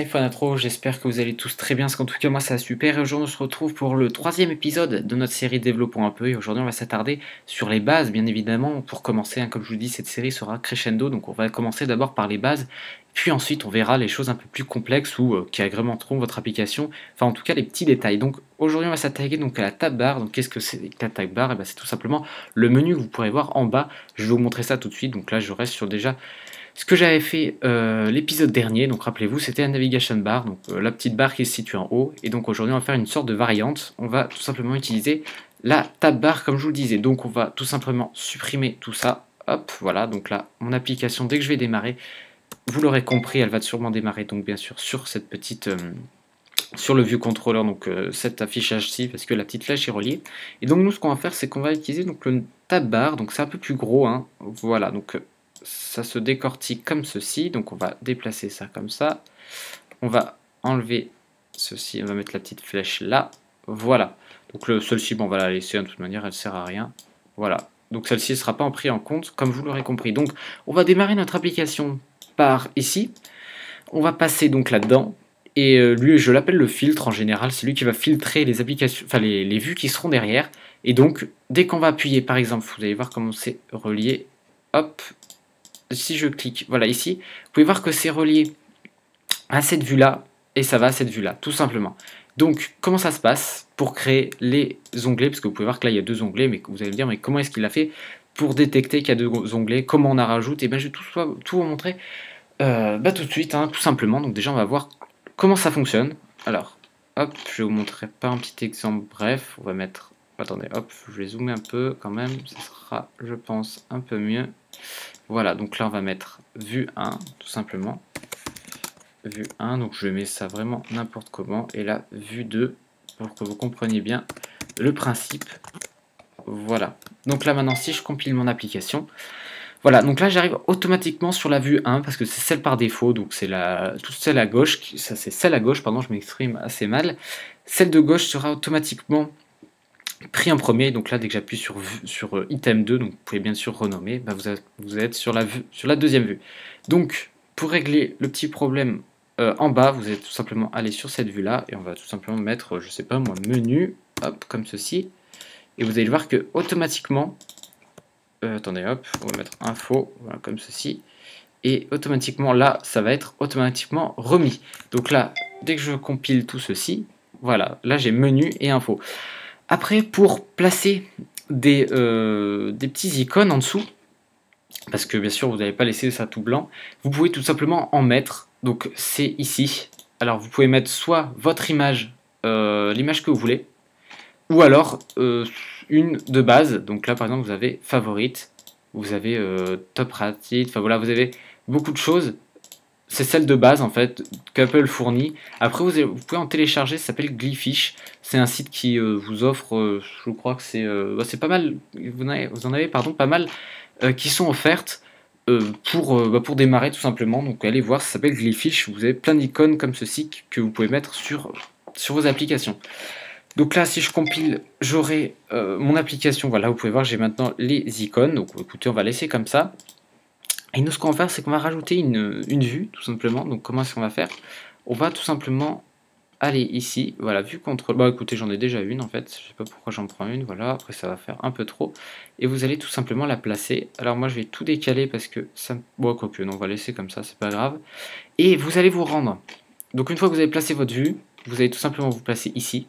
Fanatro, j'espère que vous allez tous très bien, parce qu'en tout cas moi ça va super, et aujourd'hui on se retrouve pour le troisième épisode de notre série Développons un peu, et aujourd'hui on va s'attarder sur les bases bien évidemment. Pour commencer, hein, comme je vous dis, cette série sera crescendo, donc on va commencer d'abord par les bases, puis ensuite on verra les choses un peu plus complexes ou qui agrémenteront votre application, enfin en tout cas les petits détails. Donc aujourd'hui on va s'attaquer donc à la tab bar. Donc qu'est-ce que c'est que la tab bar? C'est tout simplement le menu que vous pourrez voir en bas. Je vais vous montrer ça tout de suite. Donc là je reste sur déjà ce que j'avais fait l'épisode dernier. Donc rappelez-vous, c'était la navigation bar, donc la petite barre qui se situe en haut. Et donc aujourd'hui on va faire une sorte de variante. On va tout simplement utiliser la tab bar comme je vous le disais. Donc on va tout simplement supprimer tout ça. Hop, voilà, donc là mon application, dès que je vais démarrer, vous l'aurez compris, elle va sûrement démarrer donc bien sûr sur cette petite sur le view controller, donc cet affichage-ci, parce que la petite flèche est reliée. Et donc nous ce qu'on va faire, c'est qu'on va utiliser donc le tab bar. Donc c'est un peu plus gros, hein. Voilà, donc ça se décortique comme ceci. Donc on va déplacer ça comme ça, on va enlever ceci, on va mettre la petite flèche là, voilà. Donc celle-ci, bon on va la laisser, de toute manière elle sert à rien, voilà. Donc celle-ci ne sera pas pris en compte, comme vous l'aurez compris. Donc on va démarrer notre application par ici, on va passer donc là-dedans, et lui je l'appelle le filtre en général, c'est lui qui va filtrer les applications, enfin les vues qui seront derrière. Et donc dès qu'on va appuyer, par exemple, vous allez voir comment c'est relié, hop, si je clique, voilà ici, vous pouvez voir que c'est relié à cette vue-là, et ça va à cette vue-là, tout simplement. Donc, comment ça se passe pour créer les onglets? Parce que vous pouvez voir que là, il y a deux onglets, mais vous allez me dire, mais comment est-ce qu'il a fait pour détecter qu'il y a deux onglets? Comment on en rajoute? Et bien, je vais tout vous montrer tout de suite, hein, tout simplement. Donc déjà, on va voir comment ça fonctionne. Alors, hop, je vais vous montrer par un petit exemple bref. On va mettre... Attendez, hop, je vais zoomer un peu quand même. Ce sera, je pense, un peu mieux. Voilà, donc là, on va mettre vue 1, tout simplement. Vue 1, donc je mets ça vraiment n'importe comment. Et là, vue 2, pour que vous compreniez bien le principe. Voilà. Donc là, maintenant, si je compile mon application... Voilà, donc là j'arrive automatiquement sur la vue 1 parce que c'est celle par défaut, donc c'est toute celle à gauche, ça c'est celle à gauche, pardon, je m'exprime assez mal. Celle de gauche sera automatiquement pris en premier, donc là dès que j'appuie sur item 2, donc vous pouvez bien sûr renommer, vous êtes sur la deuxième vue. Donc pour régler le petit problème en bas, vous allez tout simplement aller sur cette vue là, et on va tout simplement mettre, je sais pas moi, menu, hop, comme ceci, et vous allez voir que automatiquement... attendez, hop, on va mettre info, voilà, comme ceci. Et automatiquement, là, ça va être automatiquement remis. Donc là, dès que je compile tout ceci, voilà, là j'ai menu et info. Après, pour placer des petits icônes en dessous, parce que bien sûr, vous n'allez pas laisser ça tout blanc, vous pouvez tout simplement en mettre. Donc c'est ici. Alors vous pouvez mettre soit votre image, l'image que vous voulez, ou alors une de base. Donc là par exemple vous avez favorite, vous avez top rated, enfin voilà, vous avez beaucoup de choses. C'est celle de base en fait qu'Apple fournit. Après vous pouvez en télécharger, ça s'appelle Glyphish. C'est un site qui vous offre, je crois que c'est pas mal, vous en avez pardon, pas mal qui sont offertes pour démarrer tout simplement. Donc allez voir, ça s'appelle Glyphish. Vous avez plein d'icônes comme ceci que vous pouvez mettre sur vos applications. Donc là, si je compile, j'aurai mon application. Voilà, vous pouvez voir, j'ai maintenant les icônes. Donc écoutez, on va laisser comme ça. Et nous, ce qu'on va faire, c'est qu'on va rajouter une vue, tout simplement. Donc comment est-ce qu'on va faire? On va tout simplement aller ici. Voilà, vue contrôle. Bon, écoutez, j'en ai déjà une en fait. Je sais pas pourquoi j'en prends une. Voilà, après ça va faire un peu trop. Et vous allez tout simplement la placer. Alors moi, je vais tout décaler parce que ça... Bon, quoique, non, on va laisser comme ça, c'est pas grave. Et vous allez vous rendre. Donc une fois que vous avez placé votre vue, vous allez tout simplement vous placer ici.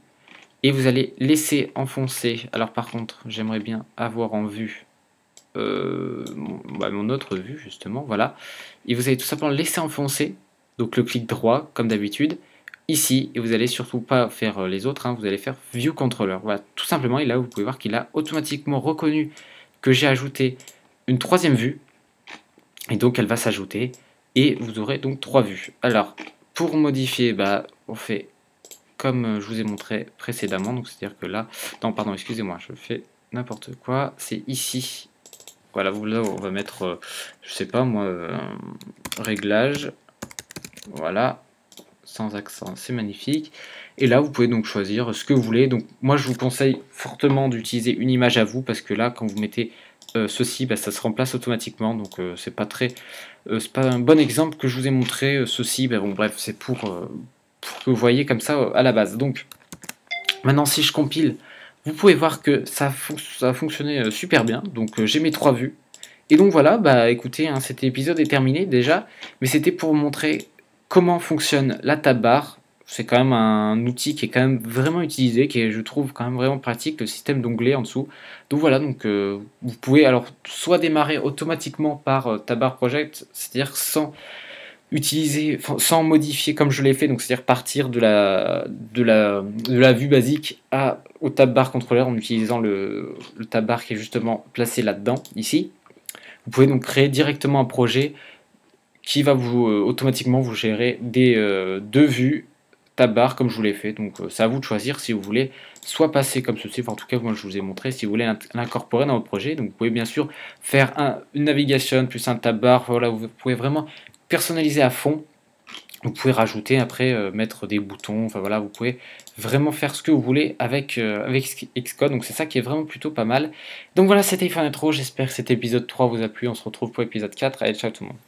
Et vous allez laisser enfoncer. Alors par contre, j'aimerais bien avoir en vue mon autre vue, justement, voilà. Et vous allez tout simplement laisser enfoncer, donc le clic droit, comme d'habitude, ici, et vous allez surtout pas faire les autres, hein, vous allez faire View Controller. Voilà, tout simplement, et là, vous pouvez voir qu'il a automatiquement reconnu que j'ai ajouté une troisième vue, et donc elle va s'ajouter, et vous aurez donc trois vues. Alors, pour modifier, on fait comme je vous ai montré précédemment, donc c'est-à-dire que là, non pardon, excusez-moi, je fais n'importe quoi, c'est ici, voilà, là on va mettre, je sais pas moi, réglage, voilà, sans accent, c'est magnifique. Et là, vous pouvez donc choisir ce que vous voulez. Donc moi, je vous conseille fortement d'utiliser une image à vous, parce que là, quand vous mettez ceci, bah, ça se remplace automatiquement. Donc c'est pas un bon exemple que je vous ai montré. Ceci, bah, bon bref, c'est pour que vous voyez comme ça à la base. Donc maintenant, si je compile, vous pouvez voir que ça a fonctionné super bien. Donc j'ai mes 3 vues. Et donc voilà, bah écoutez, hein, cet épisode est terminé déjà, mais c'était pour vous montrer comment fonctionne la tab bar. C'est quand même un outil qui est quand même vraiment utilisé, qui est, je trouve, quand même vraiment pratique, le système d'onglets en dessous. Donc voilà, donc vous pouvez alors soit démarrer automatiquement par tab bar project, c'est-à-dire sans utiliser, enfin, sans modifier comme je l'ai fait, donc c'est-à-dire partir de la vue basique au tab bar contrôleur en utilisant le tab bar qui est justement placé là-dedans, ici. Vous pouvez donc créer directement un projet qui va vous automatiquement vous gérer des deux vues tab bar comme je vous l'ai fait. Donc c'est à vous de choisir si vous voulez soit passer comme ceci, enfin, en tout cas moi je vous ai montré, si vous voulez l'incorporer dans votre projet. Donc vous pouvez bien sûr faire une navigation plus un tab bar, voilà, vous pouvez vraiment personnaliser à fond. Vous pouvez rajouter après, mettre des boutons, enfin voilà, vous pouvez vraiment faire ce que vous voulez avec Xcode, donc c'est ça qui est vraiment plutôt pas mal. Donc voilà, c'était Fun Intro, j'espère que cet épisode 3 vous a plu, on se retrouve pour l'épisode 4, allez ciao tout le monde.